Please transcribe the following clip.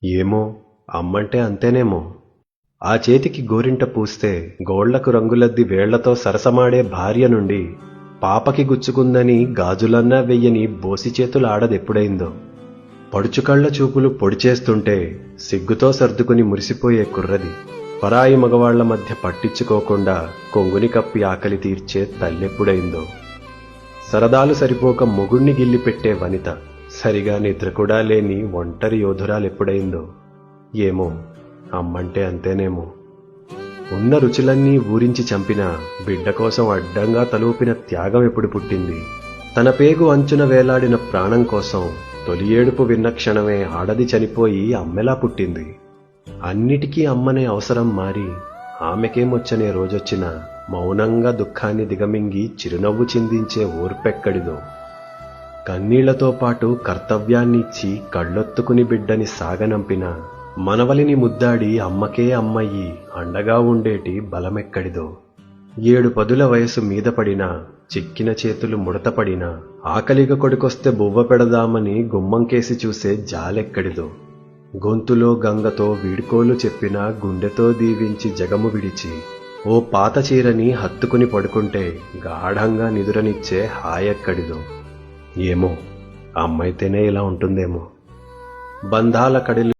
ఏమో, అమ్మంటే అంతేనేమో. ఆ చేతికి గోరింట పూస్తే గోళ్లకు రంగులద్ది వేళ్లతో సరసమాడే భార్య నుండి పాపకి గుచ్చుకుందని గాజులన్నా వెయ్యని బోసిచేతుల ఆడదెప్పుడైందో. పడుచుకళ్ల చూపులు పొడిచేస్తుంటే సిగ్గుతో సర్దుకుని మురిసిపోయే కుర్రది. పరాయి మగవాళ్ల మధ్య పట్టించుకోకుండా కొంగుని కప్పి ఆకలి తీర్చే తల్లెప్పుడైందో. సరదాలు సరిపోక మొగుణ్ణి గిల్లిపెట్టే వనిత, సరిగా నిద్ర కూడా లేని ఒంటరి యోధురాలెప్పుడైందో. ఏమో, అమ్మంటే అంతేనేమో. ఉన్న రుచులన్నీ ఊరించి చంపిన బిడ్డ కోసం అడ్డంగా తలూపిన త్యాగం ఎప్పుడు పుట్టింది? తన పేగు అంచున వేలాడిన ప్రాణం కోసం తొలి ఏడుపు విన్న క్షణమే ఆడది చనిపోయి అమ్మెలా పుట్టింది. అన్నిటికీ అమ్మనే అవసరం మారి ఆమెకేమొచ్చనే రోజొచ్చినా మౌనంగా దుఃఖాన్ని దిగమింగి చిరునవ్వు చిందించే ఓర్పెక్కడిదో. కన్నీళ్లతో పాటు కర్తవ్యాన్నిచ్చి కళ్ళొత్తుకుని బిడ్డని సాగనంపిన మనవలిని ముద్దాడి అమ్మకే అమ్మయ్యి అండగా ఉండేటి బలమెక్కడిదో. 7 పదుల వయసు మీద పడినా, చిక్కిన చేతులు ముడతపడినా, ఆకలిగా కొడుకొస్తే బువ్వ పెడదామని గుమ్మంకేసి చూసే జాలెక్కడిదో. గొంతులో గంగతో వీడ్కోలు చెప్పినా గుండెతో దీవించి జగము విడిచి ఓ పాత చీరని హత్తుకుని పడుకుంటే గాఢంగా నిదురనిచ్చే హాయెక్కడిదో. ఏమో, అమ్మైతేనే ఇలా ఉంటుందేమో. బంధాల కడిలి